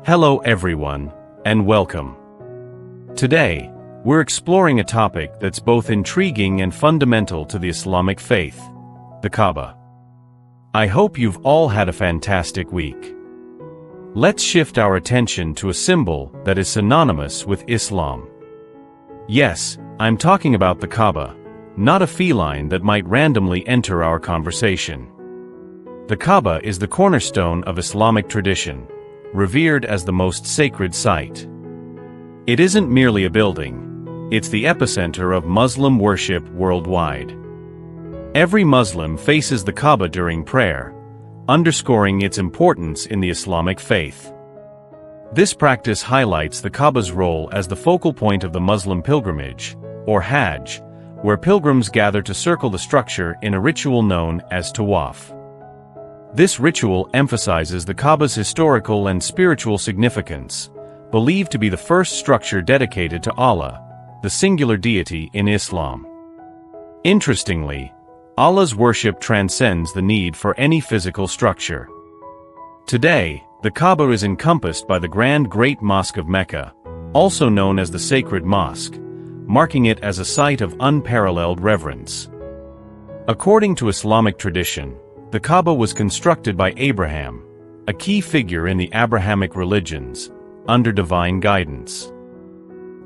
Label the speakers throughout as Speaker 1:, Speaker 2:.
Speaker 1: Hello everyone, and welcome. Today, we're exploring a topic that's both intriguing and fundamental to the Islamic faith, the Kaaba. I hope you've all had a fantastic week. Let's shift our attention to a symbol that is synonymous with Islam. Yes, I'm talking about the Kaaba, not a feline that might randomly enter our conversation. The Kaaba is the cornerstone of Islamic tradition, revered as the most sacred site. It isn't merely a building, it's the epicenter of Muslim worship worldwide. Every Muslim faces the Kaaba during prayer, underscoring its importance in the Islamic faith. This practice highlights the Kaaba's role as the focal point of the Muslim pilgrimage, or Hajj, where pilgrims gather to circle the structure in a ritual known as tawaf. This ritual emphasizes the Kaaba's historical and spiritual significance, believed to be the first structure dedicated to Allah, the singular deity in Islam. Interestingly, Allah's worship transcends the need for any physical structure. Today, the Kaaba is encompassed by the Grand Great Mosque of Mecca, also known as the Sacred Mosque, marking it as a site of unparalleled reverence. According to Islamic tradition, the Kaaba was constructed by Abraham, a key figure in the Abrahamic religions, under divine guidance.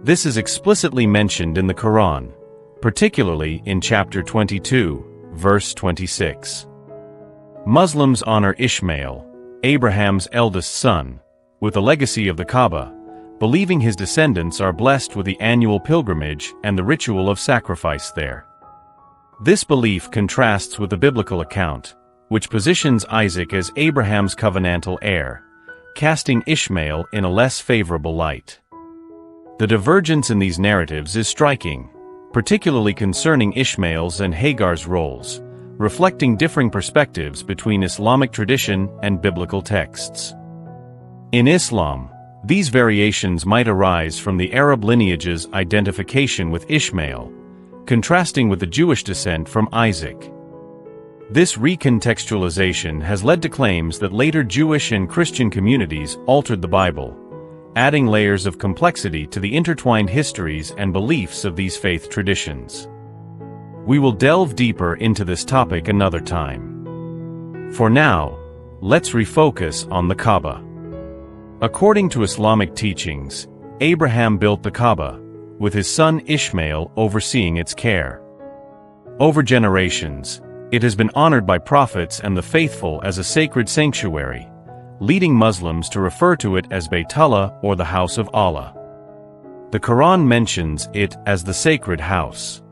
Speaker 1: This is explicitly mentioned in the Quran, particularly in chapter 22, verse 26. Muslims honor Ishmael, Abraham's eldest son, with the legacy of the Kaaba, believing his descendants are blessed with the annual pilgrimage and the ritual of sacrifice there. This belief contrasts with the biblical account, which positions Isaac as Abraham's covenantal heir, casting Ishmael in a less favorable light. The divergence in these narratives is striking, particularly concerning Ishmael's and Hagar's roles, reflecting differing perspectives between Islamic tradition and biblical texts. In Islam, these variations might arise from the Arab lineage's identification with Ishmael, contrasting with the Jewish descent from Isaac. This recontextualization has led to claims that later Jewish and Christian communities altered the Bible, adding layers of complexity to the intertwined histories and beliefs of these faith traditions. We will delve deeper into this topic another time. For now, let's refocus on the Kaaba. According to Islamic teachings, Abraham built the Kaaba, with his son Ishmael overseeing its care. Over generations, it has been honored by prophets and the faithful as a sacred sanctuary, leading Muslims to refer to it as Baytullah or the House of Allah. The Quran mentions it as the sacred house.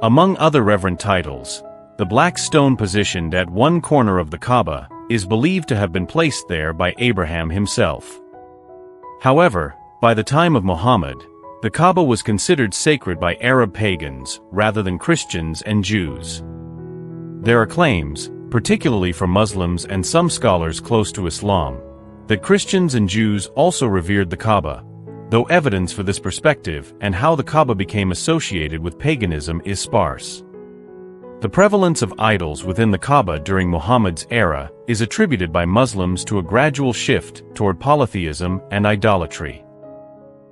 Speaker 1: Among other reverent titles, the black stone positioned at one corner of the Kaaba is believed to have been placed there by Abraham himself. However, by the time of Muhammad, the Kaaba was considered sacred by Arab pagans rather than Christians and Jews. There are claims, particularly from Muslims and some scholars close to Islam, that Christians and Jews also revered the Kaaba, though evidence for this perspective and how the Kaaba became associated with paganism is sparse. The prevalence of idols within the Kaaba during Muhammad's era is attributed by Muslims to a gradual shift toward polytheism and idolatry.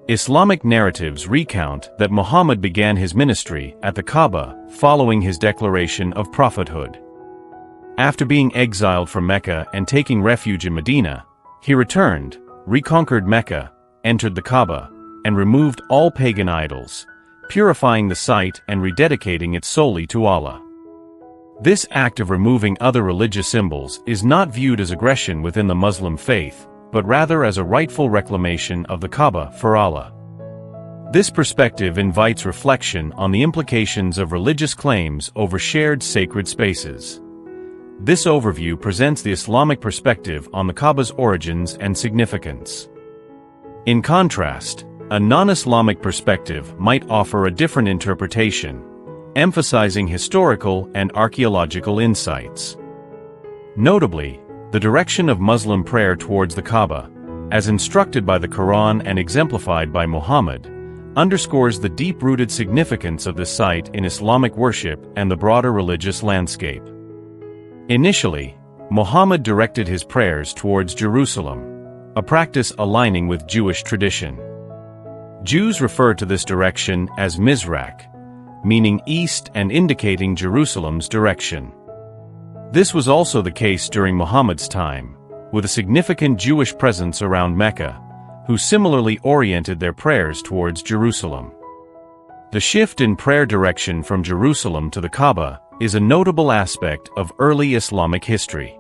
Speaker 1: Islamic narratives recount that Muhammad began his ministry at the Kaaba following his declaration of prophethood. After being exiled from Mecca and taking refuge in Medina, he returned, reconquered Mecca, entered the Kaaba, and removed all pagan idols, purifying the site and rededicating it solely to Allah. This act of removing other religious symbols is not viewed as aggression within the Muslim faith, but rather as a rightful reclamation of the Kaaba for Allah. This perspective invites reflection on the implications of religious claims over shared sacred spaces. This overview presents the Islamic perspective on the Kaaba's origins and significance. In contrast, a non-Islamic perspective might offer a different interpretation, emphasizing historical and archaeological insights. Notably, the direction of Muslim prayer towards the Kaaba, as instructed by the Quran and exemplified by Muhammad, underscores the deep-rooted significance of this site in Islamic worship and the broader religious landscape. Initially, Muhammad directed his prayers towards Jerusalem, a practice aligning with Jewish tradition. Jews refer to this direction as Mizrach, meaning east and indicating Jerusalem's direction. This was also the case during Muhammad's time, with a significant Jewish presence around Mecca, who similarly oriented their prayers towards Jerusalem. The shift in prayer direction from Jerusalem to the Kaaba is a notable aspect of early Islamic history.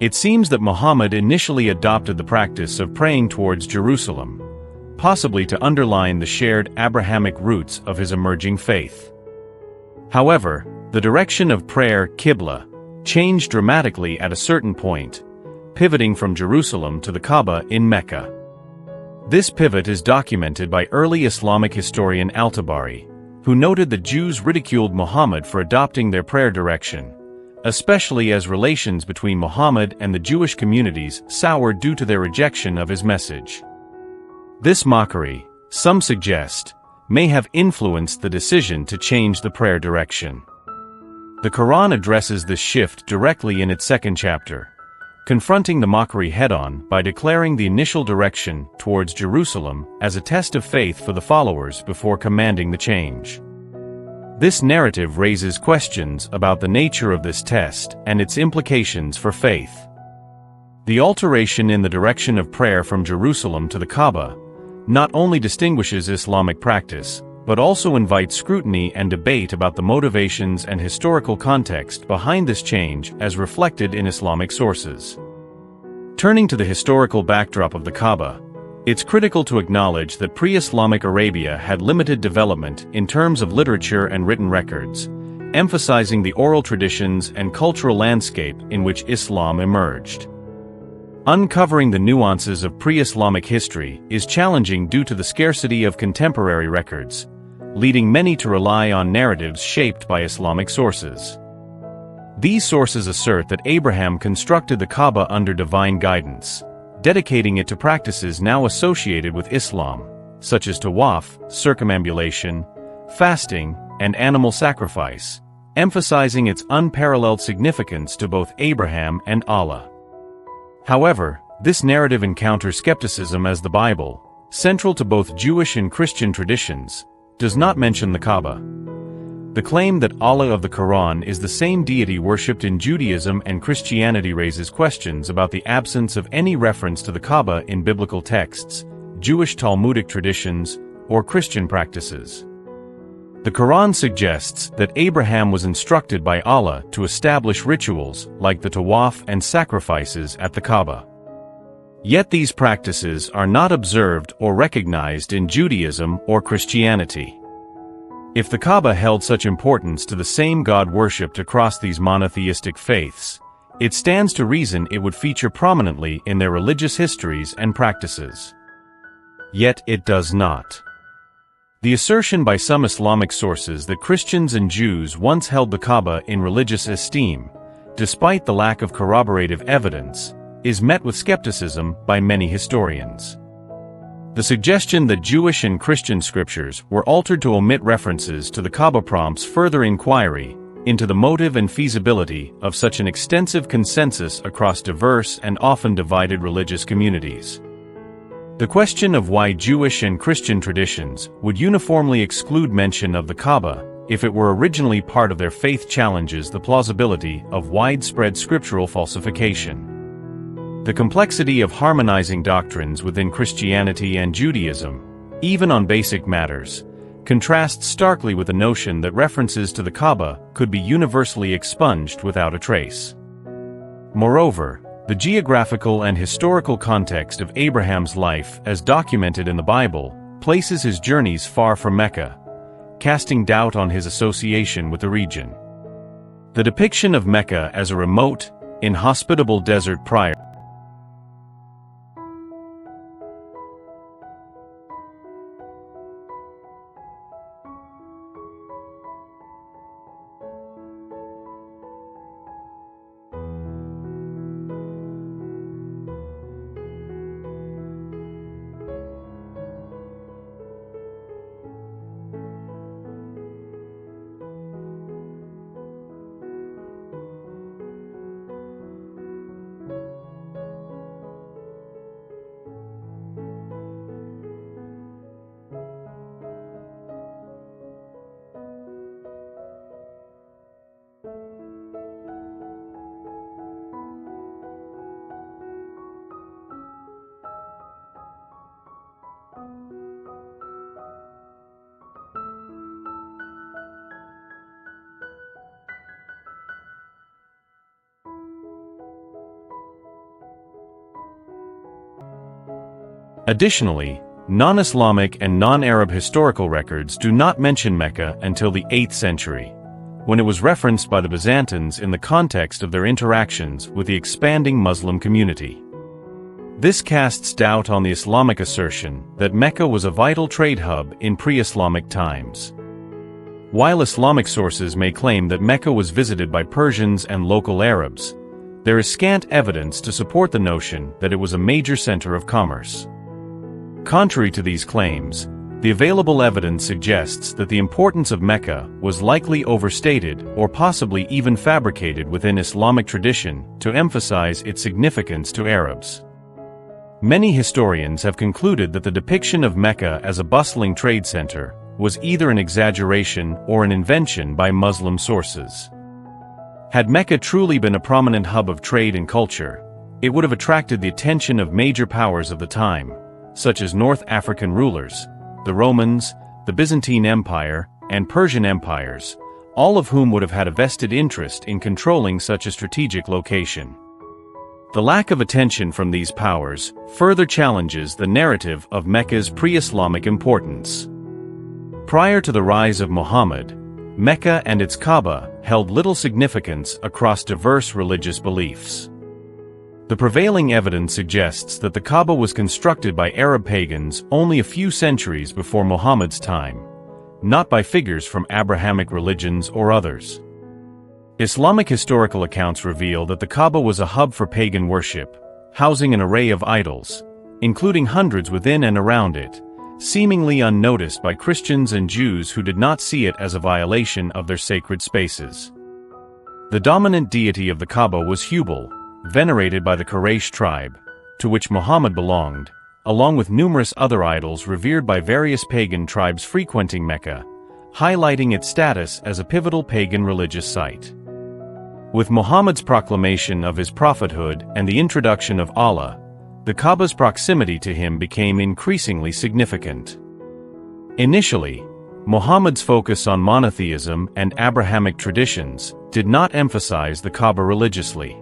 Speaker 1: It seems that Muhammad initially adopted the practice of praying towards Jerusalem, possibly to underline the shared Abrahamic roots of his emerging faith. However, the direction of prayer, Qibla, changed dramatically at a certain point, pivoting from Jerusalem to the Kaaba in Mecca. This pivot is documented by early Islamic historian al-Tabari, who noted that Jews ridiculed Muhammad for adopting their prayer direction, especially as relations between Muhammad and the Jewish communities soured due to their rejection of his message. This mockery, some suggest, may have influenced the decision to change the prayer direction. The Quran addresses this shift directly in its second chapter, confronting the mockery head-on by declaring the initial direction towards Jerusalem as a test of faith for the followers before commanding the change. This narrative raises questions about the nature of this test and its implications for faith. The alteration in the direction of prayer from Jerusalem to the Kaaba not only distinguishes Islamic practice, but also invites scrutiny and debate about the motivations and historical context behind this change as reflected in Islamic sources. Turning to the historical backdrop of the Kaaba, it's critical to acknowledge that pre-Islamic Arabia had limited development in terms of literature and written records, emphasizing the oral traditions and cultural landscape in which Islam emerged. Uncovering the nuances of pre-Islamic history is challenging due to the scarcity of contemporary records, leading many to rely on narratives shaped by Islamic sources. These sources assert that Abraham constructed the Kaaba under divine guidance, dedicating it to practices now associated with Islam, such as tawaf, circumambulation, fasting, and animal sacrifice, emphasizing its unparalleled significance to both Abraham and Allah. However, this narrative encounters skepticism as the Bible, central to both Jewish and Christian traditions, does not mention the Kaaba. The claim that Allah of the Quran is the same deity worshipped in Judaism and Christianity raises questions about the absence of any reference to the Kaaba in biblical texts, Jewish Talmudic traditions, or Christian practices. The Quran suggests that Abraham was instructed by Allah to establish rituals like the tawaf and sacrifices at the Kaaba. Yet these practices are not observed or recognized in Judaism or Christianity. If the Kaaba held such importance to the same God worshipped across these monotheistic faiths, it stands to reason it would feature prominently in their religious histories and practices. Yet it does not. The assertion by some Islamic sources that Christians and Jews once held the Kaaba in religious esteem, despite the lack of corroborative evidence, is met with skepticism by many historians. The suggestion that Jewish and Christian scriptures were altered to omit references to the Kaaba prompts further inquiry into the motive and feasibility of such an extensive consensus across diverse and often divided religious communities. The question of why Jewish and Christian traditions would uniformly exclude mention of the Kaaba if it were originally part of their faith challenges the plausibility of widespread scriptural falsification. The complexity of harmonizing doctrines within Christianity and Judaism, even on basic matters, contrasts starkly with the notion that references to the Kaaba could be universally expunged without a trace. Moreover, the geographical and historical context of Abraham's life as documented in the Bible places his journeys far from Mecca, casting doubt on his association with the region. The depiction of Mecca as a remote, inhospitable desert prior Additionally, non-Islamic and non-Arab historical records do not mention Mecca until the 8th century, when it was referenced by the Byzantines in the context of their interactions with the expanding Muslim community. This casts doubt on the Islamic assertion that Mecca was a vital trade hub in pre-Islamic times. While Islamic sources may claim that Mecca was visited by Persians and local Arabs, there is scant evidence to support the notion that it was a major center of commerce. Contrary to these claims, the available evidence suggests that the importance of Mecca was likely overstated or possibly even fabricated within Islamic tradition to emphasize its significance to Arabs. Many historians have concluded that the depiction of Mecca as a bustling trade center was either an exaggeration or an invention by Muslim sources. Had Mecca truly been a prominent hub of trade and culture, it would have attracted the attention of major powers of the time, such as North African rulers, the Romans, the Byzantine Empire, and Persian empires, all of whom would have had a vested interest in controlling such a strategic location. The lack of attention from these powers further challenges the narrative of Mecca's pre-Islamic importance. Prior to the rise of Muhammad, Mecca and its Kaaba held little significance across diverse religious beliefs. The prevailing evidence suggests that the Kaaba was constructed by Arab pagans only a few centuries before Muhammad's time, not by figures from Abrahamic religions or others. Islamic historical accounts reveal that the Kaaba was a hub for pagan worship, housing an array of idols, including hundreds within and around it, seemingly unnoticed by Christians and Jews who did not see it as a violation of their sacred spaces. The dominant deity of the Kaaba was Hubal, venerated by the Quraysh tribe, to which Muhammad belonged, along with numerous other idols revered by various pagan tribes frequenting Mecca, highlighting its status as a pivotal pagan religious site. With Muhammad's proclamation of his prophethood and the introduction of Allah, the Kaaba's proximity to him became increasingly significant. Initially, Muhammad's focus on monotheism and Abrahamic traditions did not emphasize the Kaaba religiously.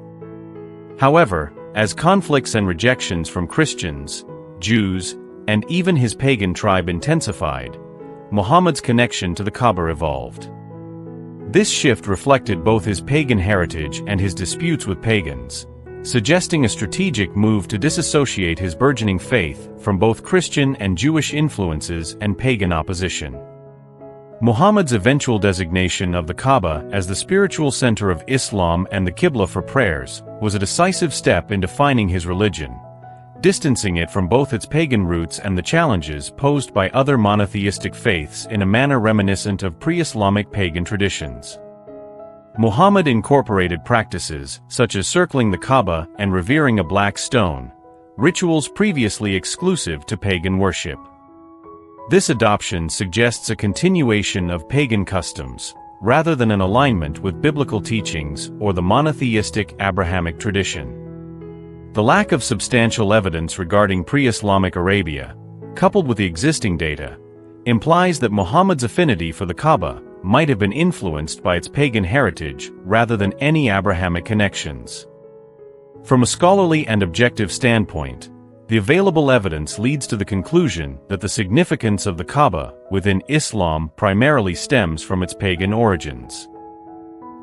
Speaker 1: However, as conflicts and rejections from Christians, Jews, and even his pagan tribe intensified, Muhammad's connection to the Kaaba evolved. This shift reflected both his pagan heritage and his disputes with pagans, suggesting a strategic move to disassociate his burgeoning faith from both Christian and Jewish influences and pagan opposition. Muhammad's eventual designation of the Kaaba as the spiritual center of Islam and the Qibla for prayers was a decisive step in defining his religion, distancing it from both its pagan roots and the challenges posed by other monotheistic faiths in a manner reminiscent of pre-Islamic pagan traditions. Muhammad incorporated practices such as circling the Kaaba and revering a black stone, rituals previously exclusive to pagan worship. This adoption suggests a continuation of pagan customs, rather than an alignment with biblical teachings or the monotheistic Abrahamic tradition. The lack of substantial evidence regarding pre-Islamic Arabia, coupled with the existing data, implies that Muhammad's affinity for the Kaaba might have been influenced by its pagan heritage rather than any Abrahamic connections. From a scholarly and objective standpoint, the available evidence leads to the conclusion that the significance of the Kaaba within Islam primarily stems from its pagan origins.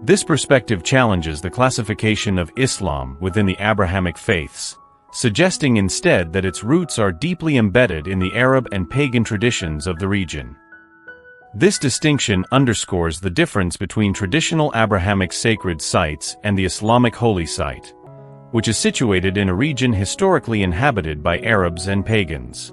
Speaker 1: This perspective challenges the classification of Islam within the Abrahamic faiths, suggesting instead that its roots are deeply embedded in the Arab and pagan traditions of the region. This distinction underscores the difference between traditional Abrahamic sacred sites and the Islamic holy site, which is situated in a region historically inhabited by Arabs and pagans.